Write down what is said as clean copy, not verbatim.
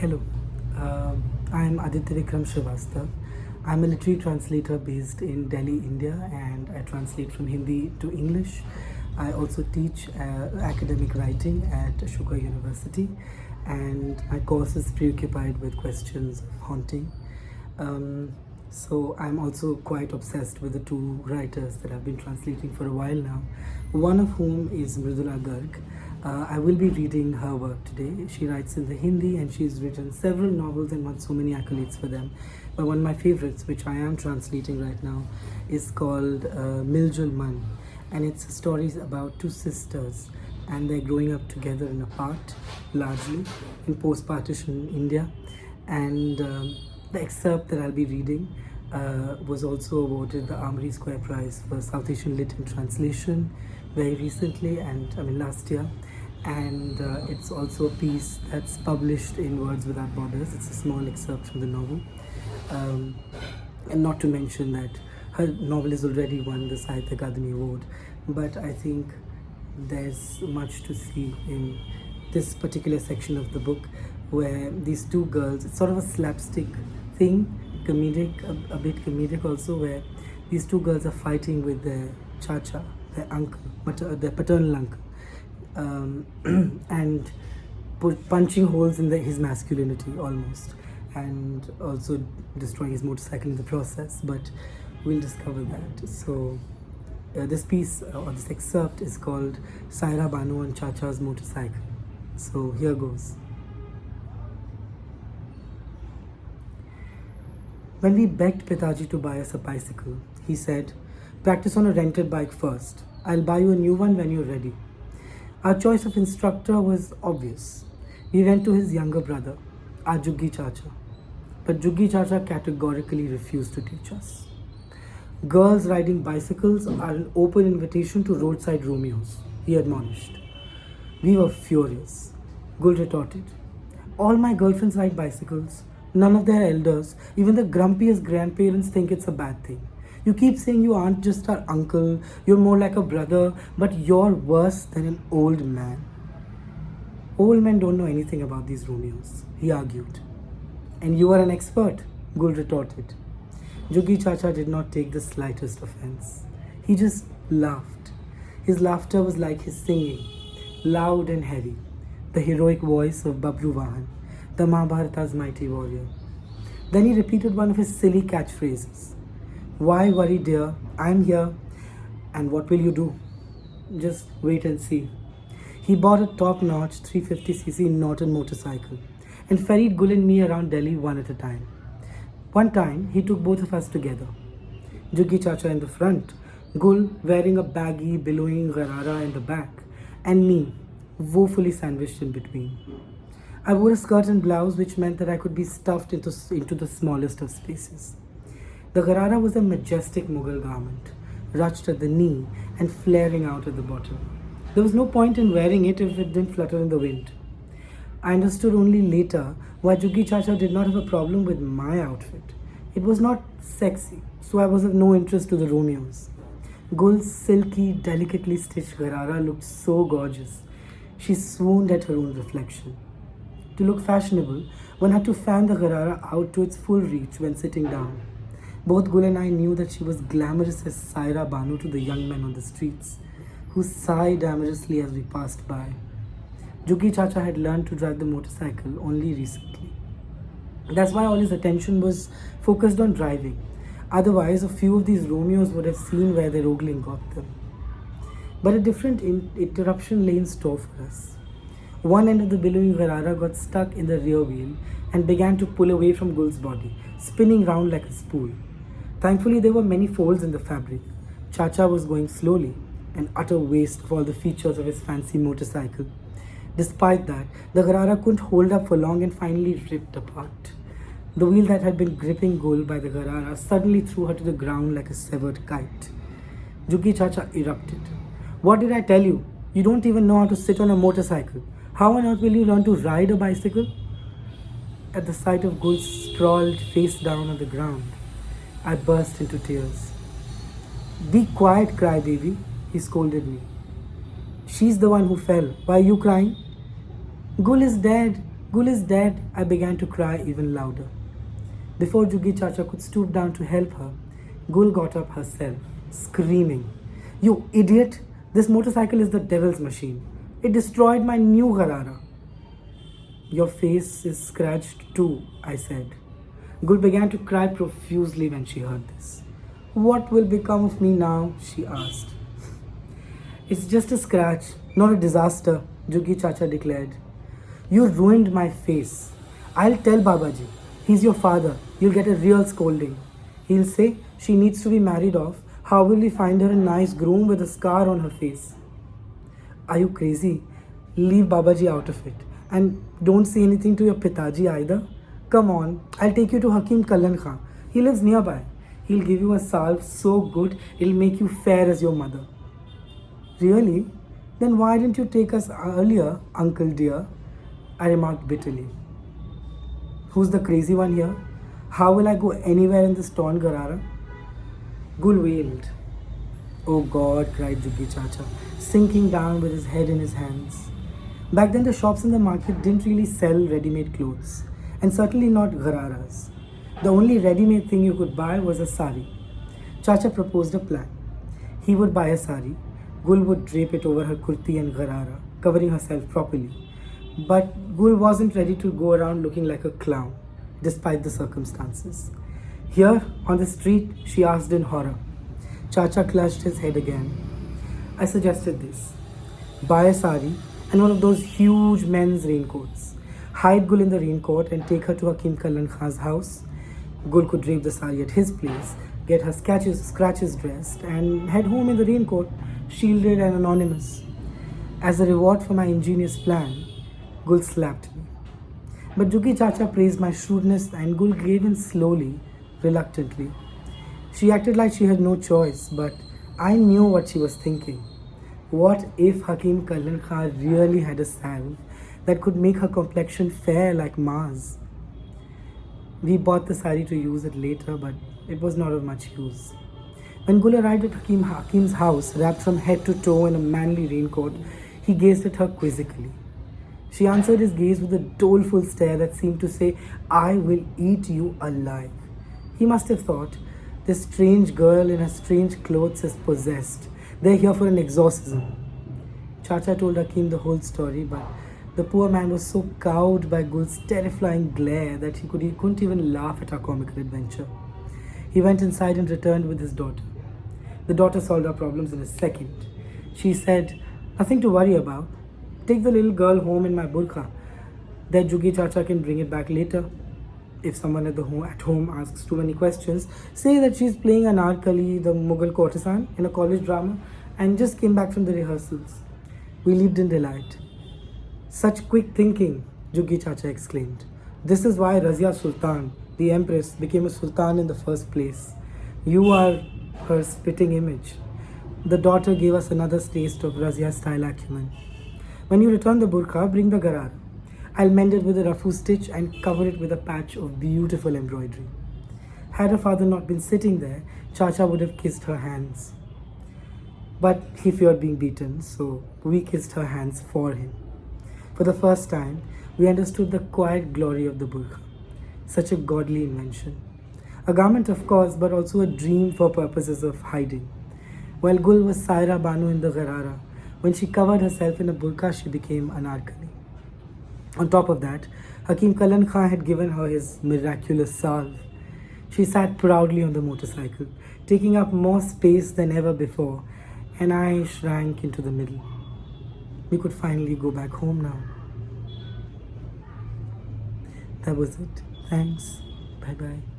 Hello, I'm Aditya Vikram Shrivastava. I'm a literary translator based in Delhi, India, and I translate from Hindi to English. I also teach academic writing at Ashoka University, and my course is preoccupied with questions of haunting. So I'm also quite obsessed with the two writers that I've been translating for a while now, one of whom is Mridula Garg. I will be reading her work today. She writes in the Hindi and she's written several novels and won so many accolades for them. But one of my favorites, which I am translating right now, is called Miljul Man. And it's stories about two sisters and they're growing up together and apart, largely in post-partition India. And the excerpt that I'll be reading was also awarded the Armory Square Prize for South Asian Lit in Translation very recently, and I mean last year. And it's also a piece that's published in Words Without Borders. It's a small excerpt from the novel. And not to mention that her novel has already won the Sahitya Akademi Award. But I think there's much to see in this particular section of the book where these two girls, it's sort of a slapstick thing, comedic, a bit comedic also, where these two girls are fighting with their Chacha, their uncle, their paternal uncle, and punching holes in his masculinity almost, and also destroying his motorcycle in the process, but we'll discover that. So this piece or this excerpt is called Saira, Banu and Chacha's motorcycle. So here goes. When we begged Pitaji to buy us a bicycle, he said, "Practice on a rented bike first. I'll buy you a new one when you're ready." Our choice of instructor was obvious. We went to his younger brother, our Juggi Chacha. But Juggi Chacha categorically refused to teach us. "Girls riding bicycles are an open invitation to roadside Romeos," he admonished. We were furious. Gul retorted, "All my girlfriends ride bicycles. None of their elders, even the grumpiest grandparents, think it's a bad thing. You keep saying you aren't just our uncle, you're more like a brother, but you're worse than an old man." "Old men don't know anything about these Romeos," he argued. "And you are an expert," Gul retorted. Juggi Chacha did not take the slightest offense. He just laughed. His laughter was like his singing, loud and heavy, the heroic voice of Babru Vahan, the Mahabharata's mighty warrior. Then he repeated one of his silly catchphrases. "Why worry, dear? I'm here. And what will you do? Just wait and see." He bought a top-notch 350cc Norton motorcycle and ferried Gul and me around Delhi one at a time. One time, he took both of us together. Juggi Chacha in the front, Gul wearing a baggy, billowing gharara in the back, and me, woefully sandwiched in between. I wore a skirt and blouse, which meant that I could be stuffed into the smallest of spaces. The gharara was a majestic Mughal garment, ruched at the knee and flaring out at the bottom. There was no point in wearing it if it didn't flutter in the wind. I understood only later why Juggi Chacha did not have a problem with my outfit. It was not sexy, so I was of no interest to the Romeos. Gul's silky, delicately stitched gharara looked so gorgeous. She swooned at her own reflection. To look fashionable, one had to fan the gharara out to its full reach when sitting down. Both Gul and I knew that she was glamorous as Saira Banu to the young men on the streets, who sighed amorously as we passed by. Juggi Chacha had learned to drive the motorcycle only recently. That's why all his attention was focused on driving. Otherwise, a few of these Romeos would have seen where their ogling got them. But a different interruption lay in store for us. One end of the billowing gharara got stuck in the rear wheel and began to pull away from Gul's body, spinning round like a spool. Thankfully, there were many folds in the fabric. Chacha was going slowly, an utter waste of all the features of his fancy motorcycle. Despite that, the gharara couldn't hold up for long and finally ripped apart. The wheel that had been gripping Gul by the gharara suddenly threw her to the ground like a severed kite. Juggi Chacha erupted. "What did I tell you? You don't even know how to sit on a motorcycle. How on earth will you learn to ride a bicycle?" At the sight of Gul sprawled face down on the ground, I burst into tears. "Be quiet, crybaby," he scolded me. "She's the one who fell. Why are you crying?" "Gul is dead," Gul is dead, I began to cry even louder. Before Juggi Chacha could stoop down to help her, Gul got up herself, screaming, "You idiot! This motorcycle is the devil's machine. It destroyed my new Garara." "Your face is scratched too," I said. Gul began to cry profusely when she heard this. "What will become of me now?" she asked. "It's just a scratch, not a disaster," Juggi Chacha declared. "You ruined my face. I'll tell Babaji. He's your father. You'll get a real scolding. He'll say she needs to be married off. How will we find her a nice groom with a scar on her face?" "Are you crazy? Leave Babaji out of it. And don't say anything to your Pitaji either. Come on, I'll take you to Haqim Khan. He lives nearby. He'll give you a salve so good it'll make you fair as your mother." "Really? Then why didn't you take us earlier, uncle dear?" I remarked bitterly. "Who's the crazy one here? How will I go anywhere in this torn Garara?" Gul wailed. "Oh God," cried Juggi Chacha, sinking down with his head in his hands. Back then the shops in the market didn't really sell ready-made clothes, and certainly not Gararas. The only ready-made thing you could buy was a sari. Chacha proposed a plan. He would buy a sari, Gul would drape it over her kurti and Garara, covering herself properly. But Gul wasn't ready to go around looking like a clown, despite the circumstances. Here, on the street, she asked in horror. Chacha clutched his head again. I suggested this. Buy a sari and one of those huge men's raincoats. Hide Gul in the raincoat and take her to Haqim Khan's house. Gul could drape the sari at his place, get her scratches dressed, and head home in the raincoat, shielded and anonymous. As a reward for my ingenious plan, Gul slapped me. But Juggi Chacha praised my shrewdness and Gul gave in slowly, reluctantly. She acted like she had no choice, but I knew what she was thinking. What if Haqim Khan really had a salve that could make her complexion fair like Mars? We bought the sari to use it later, but it was not of much use. When Gul arrived at Haqim's house, wrapped from head to toe in a manly raincoat, he gazed at her quizzically. She answered his gaze with a doleful stare that seemed to say, "I will eat you alive." He must have thought, this strange girl in her strange clothes is possessed. They're here for an exorcism. Chacha told Haqim the whole story, but the poor man was so cowed by Gul's terrifying glare that he couldn't even laugh at our comical adventure. He went inside and returned with his daughter. The daughter solved our problems in a second. She said, "Nothing to worry about. Take the little girl home in my burqa. That Juggi Chacha can bring it back later. If someone at home asks too many questions, say that she's playing Anarkali, the Mughal courtesan, in a college drama and just came back from the rehearsals." We leaped in delight. "Such quick thinking," Juggi Chacha exclaimed. "This is why Razia Sultan, the empress, became a sultan in the first place. You are her spitting image." The daughter gave us another taste of Razia's style acumen. "When you return the burqa, bring the garar. I'll mend it with a rafu stitch and cover it with a patch of beautiful embroidery." Had her father not been sitting there, Chacha would have kissed her hands. But he feared being beaten, so we kissed her hands for him. For the first time, we understood the quiet glory of the burqa. Such a godly invention. A garment, of course, but also a dream for purposes of hiding. While Gul was Saira Banu in the Garara, when she covered herself in a burqa, she became Anarkali. On top of that, Haqim Khan had given her his miraculous salve. She sat proudly on the motorcycle, taking up more space than ever before, and I shrank into the middle. We could finally go back home now. That was it. Thanks. Bye-bye.